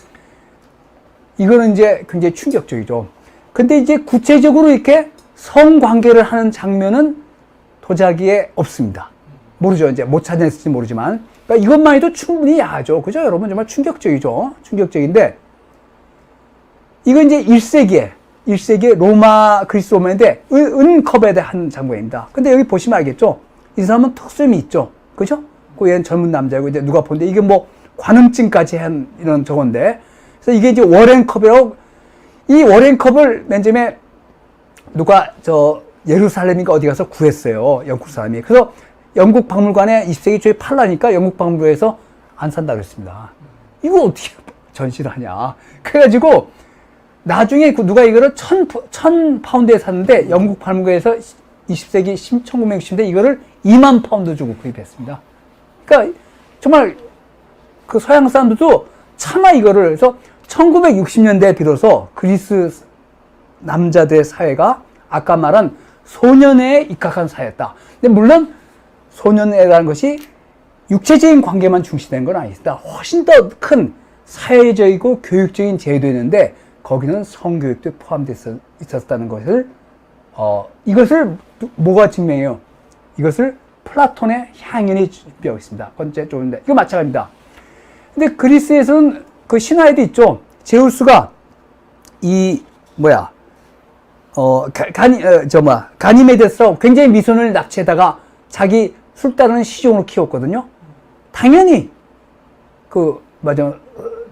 이거는 이제 굉장히 충격적이죠. 근데 이제 구체적으로 이렇게 성관계를 하는 장면은 도자기에 없습니다. 모르죠. 이제 못 찾아냈을지 모르지만. 그러니까 이것만 해도 충분히 야하죠. 그죠? 여러분 정말 충격적이죠. 충격적인데 이건 이제 1세기에 그리스 로마인데 은컵에 대한 장면입니다. 근데 여기 보시면 알겠죠? 이 사람은 턱수염이 있죠. 그죠? 그 얘는 젊은 남자고 이제 누가 본데 이게 관음증까지 한 이런 저건데. 그래서 이게 이제 워렌컵이라고 이 워렌컵을 맨 처음에 누가 예루살렘인가 어디 가서 구했어요. 영국 사람이. 그래서 영국 박물관에 20세기 초에 팔라니까 영국 박물관에서 안 산다 그랬습니다. 이거 어떻게 전시를 하냐. 그래가지고 나중에 누가 이거를 1000파운드에 샀는데 영국 박물관에서 20세기 1960년대 이거를 2만 파운드 주고 구입했습니다. 그러니까 정말 그 서양 사람들도 차마 이거를 해서 1960년대에 비로소 그리스 남자들의 사회가 아까 말한 소년애에 입각한 사회였다. 근데 물론 소년애라는 것이 육체적인 관계만 중시된 건 아닙니다. 훨씬 더 큰 사회적이고 교육적인 제도였는데 거기는 성교육도 포함되어 있었다는 것을 이것을 뭐가 증명해요? 이것을 플라톤의 향연이 증명하고 있습니다. 번째 쪽인데 이거 마찬가지입니다. 근데 그리스에서는 그 신화에도 있죠. 제우스가 가니메데스로 굉장히 미소년을 납치해다가 자기 술따르는 시종으로 키웠거든요. 당연히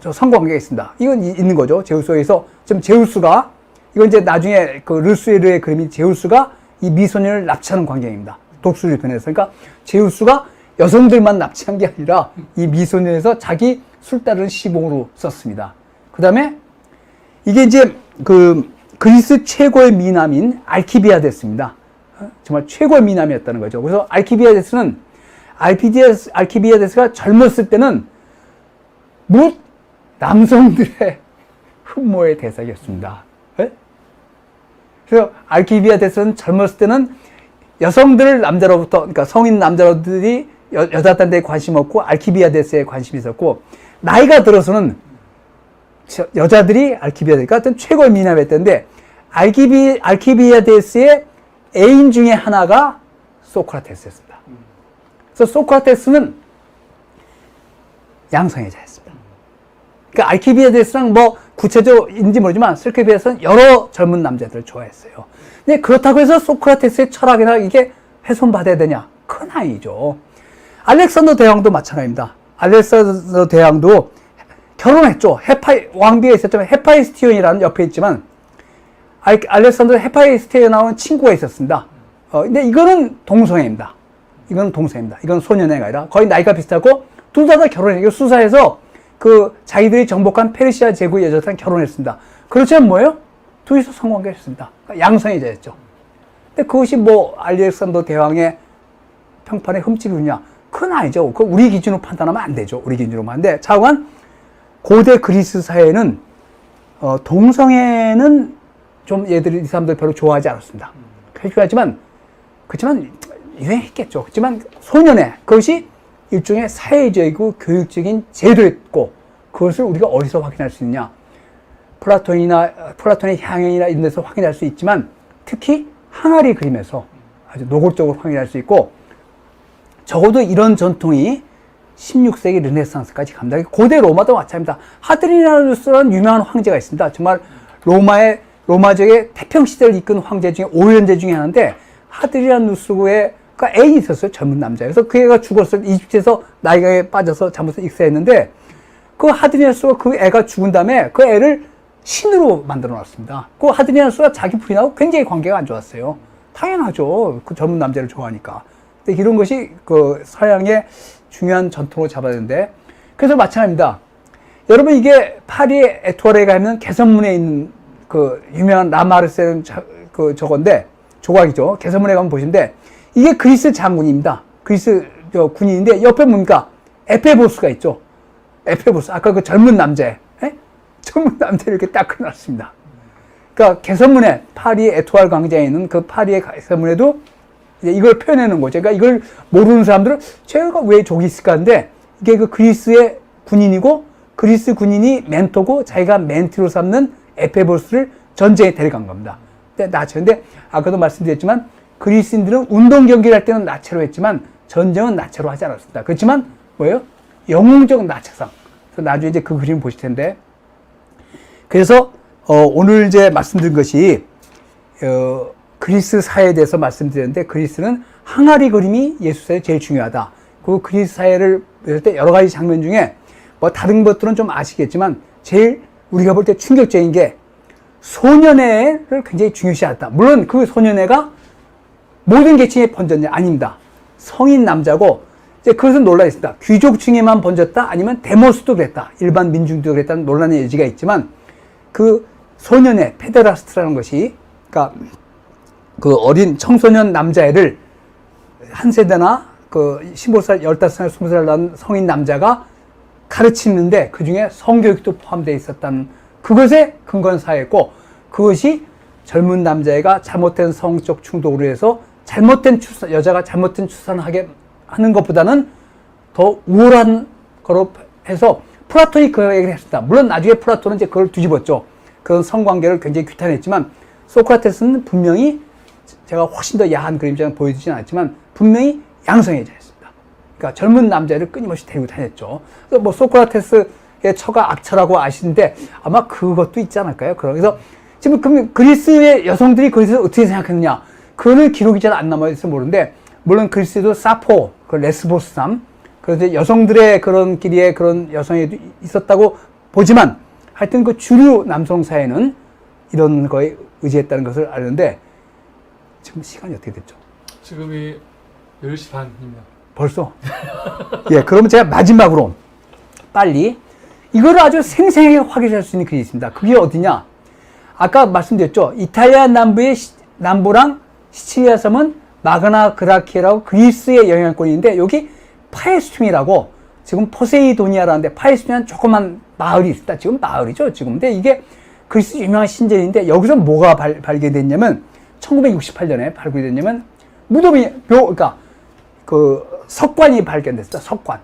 성관계가 있습니다. 이건 있는 거죠. 제우스에서 지금 제우스가 이건 이제 나중에 그 르스에르의 그림이 제우스가 이 미소년을 납치하는 광경입니다. 독수리 편에서. 그러니까 제우스가 여성들만 납치한 게 아니라 이 미소년에서 자기 술따르는 시봉으로 썼습니다. 그 다음에 이게 이제 그리스 최고의 미남인 알키비아데스입니다. 정말 최고의 미남이었다는 거죠. 그래서 알키비아데스가 젊었을 때는 남성들의 흠모의 대상이었습니다. 네? 그래서 알키비아데스는 젊었을 때는 여성들 남자로부터, 그러니까 성인 남자들이 여자들한테 관심 없고 알키비아데스에 관심이 있었고, 나이가 들어서는 여자들이 알키비아데스가 하여튼 최고의 미남이었는데, 알키비아데스의 애인 중에 하나가 소크라테스였습니다. 그래서 소크라테스는 양성애자였습니다. 그러니까 알키비아데스랑 구체적인지 모르지만 알키비아데스는 여러 젊은 남자들을 좋아했어요. 근데 그렇다고 해서 소크라테스의 철학이나 이게 훼손받아야 되냐? 그건 아니죠. 알렉산더 대왕도 마찬가지입니다. 알렉산더 대왕도 결혼했죠. 왕비가 있었지만 헤파이스티온이라는 옆에 있지만 알렉산더 헤파이스티온에 나오는 친구가 있었습니다. 근데 이거는 동성애입니다. 이건 소년애가 아니라 거의 나이가 비슷하고 둘 다 결혼해요. 수사에서 자기들이 정복한 페르시아 제국의 여자랑 결혼했습니다. 그렇지만 뭐예요? 둘이서 성관계를 했습니다. 그러니까 양성애자였죠. 근데 그것이 알렉산더 대왕의 평판에 흠집이냐? 그건 그건 아니죠. 그 우리 기준으로 판단하면 안 되죠. 우리 기준으로만. 근데 자관 고대 그리스 사회는 동성애는 좀 이 사람들 별로 좋아하지 않았습니다. 그렇지만 유행했겠죠. 그렇지만 소년회 그것이 일종의 사회적이고 교육적인 제도였고 그것을 우리가 어디서 확인할 수 있느냐? 플라톤의 향연이나 이런 데서 확인할 수 있지만 특히 항아리 그림에서 아주 노골적으로 확인할 수 있고 적어도 이런 전통이 16세기 르네상스까지 갑니다. 고대 로마도 마찬가지입니다. 하드리아누스라는 유명한 황제가 있습니다. 정말 로마적의 태평시대를 이끈 황제 중에 5현제 중에 하나인데 하드리아누스가 애인이 있었어요. 젊은 남자. 그래서 그 애가 죽었을 때 이집트에서 나이가 빠져서 잘못해서 익사했는데 그 하드리아누스가 그 애가 죽은 다음에 그 애를 신으로 만들어 놨습니다. 그 하드리아누스가 자기 부인하고 굉장히 관계가 안 좋았어요. 당연하죠. 그 젊은 남자를 좋아하니까. 근데 이런 것이 그 서양의 중요한 전통으로 잡아야 되는데 그래서 마찬가지입니다. 여러분 이게 파리의 에투아르에 가면 개선문에 있는 그 유명한 라마르세는 그 저건데 조각이죠. 개선문에 가면 보시는데 이게 그리스 장군입니다. 그리스 군인인데 옆에 뭡니까? 에페보스가 있죠. 에페보스 아까 그 젊은 남자 젊은 남자를 이렇게 딱 그려놨습니다. 그러니까 개선문에 파리의 에투아르 광장에 있는 그 파리의 개선문에도 이걸 표현하는 거죠. 그러니까 이걸 모르는 사람들은 제가 왜 저기 있을까 하는데 이게 그 그리스의 군인이고 그리스 군인이 멘토고 자기가 멘티로 삼는 에페보스를 전쟁에 데려간 겁니다. 근데 아까도 말씀드렸지만 그리스인들은 운동 경기를 할 때는 나체로 했지만 전쟁은 나체로 하지 않았습니다. 그렇지만 뭐예요? 영웅적 나체상. 그래서 나중에 이제 그 그림 보실 텐데 그래서 오늘 이제 말씀드린 것이 그리스 사회에 대해서 말씀드렸는데 그리스는 항아리 그림이 예술사에 제일 중요하다. 그 그리스 사회를 볼 때 여러 가지 장면 중에 뭐 다른 것들은 좀 아시겠지만 제일 우리가 볼 때 충격적인 게 소년회를 굉장히 중요시하다. 물론 그 소년회가 모든 계층에 번졌냐? 아닙니다. 성인 남자고 이제 그것은 논란이 있습니다. 귀족층에만 번졌다? 아니면 데모스도 그랬다. 일반 민중도 그랬다는 논란의 여지가 있지만 그 소년회, 페데라스트라는 것이 그러니까 그 어린 청소년 남자애를 한 세대나 그 15살, 15살, 20살 난 성인 남자가 가르치는데 그 중에 성교육도 포함되어 있었다는 그것에 근거한 사회였고 그것이 젊은 남자애가 잘못된 성적 충동으로 해서 여자가 잘못된 출산을 하게 하는 것보다는 더 우월한 거로 해서 플라톤이 그 얘기를 했습니다. 물론 나중에 플라톤은 이제 그걸 뒤집었죠. 그런 성관계를 굉장히 규탄했지만 소크라테스는 분명히 제가 훨씬 더 야한 그림자는 보여주진 않았지만 분명히 양성애자였습니다. 그러니까 젊은 남자를 끊임없이 데리고 다녔죠. 그래서 뭐 소크라테스의 처가 악처라고 아시는데 아마 그것도 있지 않을까요? 그래서 지금 그리스의 여성들이 거기서 어떻게 생각했느냐? 그거는 기록이 잘 안 남아있어서 모르는데 물론 그리스도 사포, 그 레스보스섬 그래서 여성들의 그런 길이에 그런 여성이 있었다고 보지만 하여튼 그 주류 남성 사회는 이런 거에 의지했다는 것을 아는데 지금 시간이 어떻게 됐죠? 지금이 10시 반입니다. 벌써? 예, 그러면 제가 마지막으로 빨리 이거를 아주 생생하게 확인할 수 있는 글이 있습니다. 그게 어디냐? 아까 말씀드렸죠. 이탈리아 남부랑 시칠리아 섬은 마그나 그라키아라고 그리스의 영향권인데 여기 파에스툼이라고 지금 포세이도니아라는데 파에스툼이라는 조그만 마을이 있다. 지금 마을이죠. 지금. 근데 이게 그리스 유명한 신전인데 여기서 뭐가 발견됐냐면 1968년에 발굴됐냐면 무덤이 그러니까 그 석관이 발견됐습니다. 석관.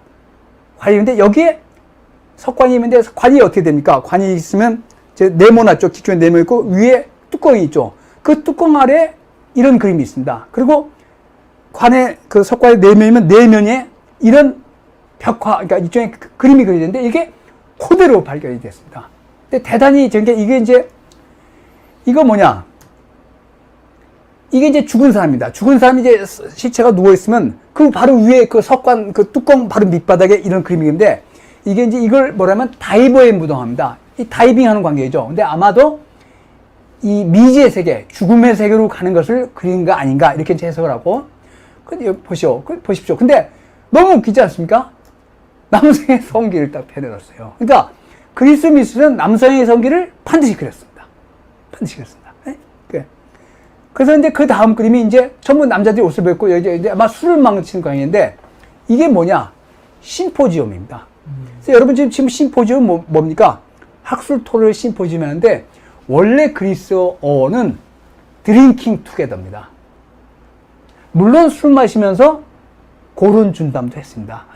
관인데 여기에 석관이 있는데 관이 어떻게 됩니까? 관이 있으면 이제 네모났죠. 기초에 네모 있고 위에 뚜껑이 있죠. 그 뚜껑 아래 이런 그림이 있습니다. 그리고 관에 그 석관의 내면이면 내면에 이런 벽화, 그러니까 일종의 그림이 그려졌는데 이게 그대로 발견이 됐습니다. 근데 대단히 이게 이제 이거 뭐냐? 이게 이제 죽은 사람입니다. 죽은 사람이 이제 시체가 누워 있으면 그 바로 위에 그 석관 그 뚜껑 바로 밑바닥에 이런 그림인데 이게 이제 이걸 뭐라면 다이버의 무덤합니다. 이 다이빙하는 관계죠. 근데 아마도 이 미지의 세계, 죽음의 세계로 가는 것을 그린 거 아닌가 이렇게 해석을 하고 보십시오. 근데 너무 웃기지 않습니까? 남성의 성기를 딱 펴내놨어요. 그러니까 그리스 미술은 남성의 성기를 반드시 그렸습니다. 반드시 그렸습니다. 네? 그래서 이제 그 다음 그림이 이제 전부 남자들이 옷을 벗고 이제 아마 술을 망치는 광인인데 이게 뭐냐? 심포지엄입니다. 그래서 여러분 지금 심포지엄 뭡니까? 학술 토론을 심포지엄 하는데 원래 그리스어는 드링킹 투게더입니다. 물론 술 마시면서 고론 준담도 했습니다.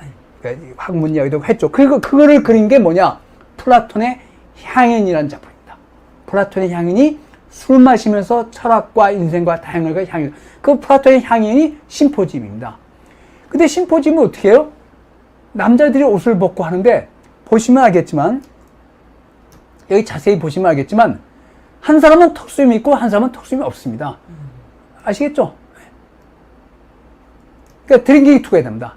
학문 이야기도 했죠. 그거를 그린 게 뭐냐? 플라톤의 향연이라는 작품입니다. 플라톤의 향연이 술 마시면서 철학과 인생과 다양한 향연. 그 플라톤의 향연이 심포지엄입니다. 근데 심포지엄은 어떻게 해요? 남자들이 옷을 벗고 하는데 보시면 알겠지만 여기 자세히 보시면 알겠지만 한 사람은 턱수염이 있고 한 사람은 턱수염이 없습니다. 아시겠죠? 그러니까 드링킹 투게더입니다.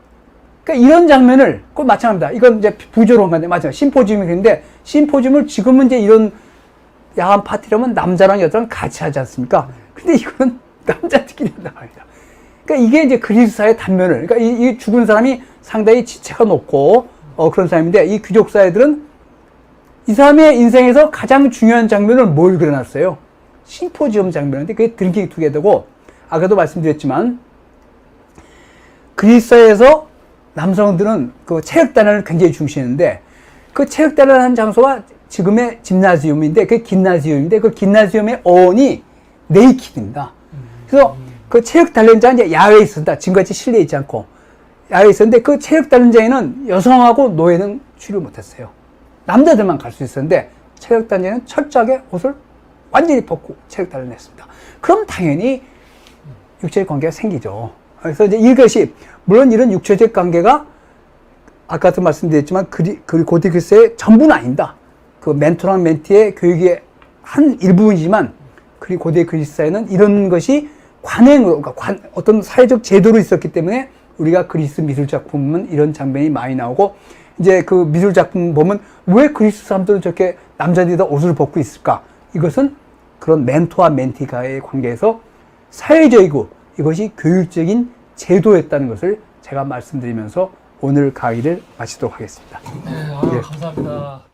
그러니까 이런 장면을 꼭 마찬가지입니다. 이건 이제 부조로운 건데 맞아요. 심포지엄이 그런데 심포지엄을 지금은 이제 이런 야한 파티라면 남자랑 여자랑 같이 하지 않습니까? 근데 이거는 남자들끼리 한단 말이야. 그러니까 이게 이제 그리스사의 단면을, 그러니까 이 죽은 사람이 상당히 지체가 높고, 그런 사람인데, 이 귀족 사회들은 이 사람의 인생에서 가장 중요한 장면을 뭘 그려놨어요? 심포지엄 장면인데, 그게 드링킹 투게더고, 아까도 말씀드렸지만, 그리스사회에서 남성들은 그 체육단련을 굉장히 중시했는데, 그 체육단련하는 장소가 지금의 짐나지움인데, 그 김나지움인데, 그 김나지움의 어원이 네이키드입니다. 그래서 그 체육 단련자는 이제 야외에 있었다. 지금같이 실내에 있지 않고 야외에 있었는데 그 체육 단련자에는 여성하고 노예는 출입 못했어요. 남자들만 갈 수 있었는데 체육 단련자는 철저하게 옷을 완전히 벗고 체육 단련을 했습니다. 그럼 당연히 육체적 관계가 생기죠. 그래서 이제 이것이 물론 이런 육체적 관계가 아까도 말씀드렸지만 고대 그리스의 전부는 아닙니다. 그 멘토랑 멘티의 교육의 한 일부분이지만 고대 그리스사에는 이런 것이 관행으로, 그러니까 어떤 사회적 제도로 있었기 때문에 우리가 그리스 미술 작품은 이런 장면이 많이 나오고, 이제 그 미술 작품 보면 왜 그리스 사람들은 저렇게 남자들이 다 옷을 벗고 있을까? 이것은 그런 멘토와 멘티가의 관계에서 사회적이고 이것이 교육적인 제도였다는 것을 제가 말씀드리면서 오늘 강의를 마치도록 하겠습니다. 네, 예. 감사합니다.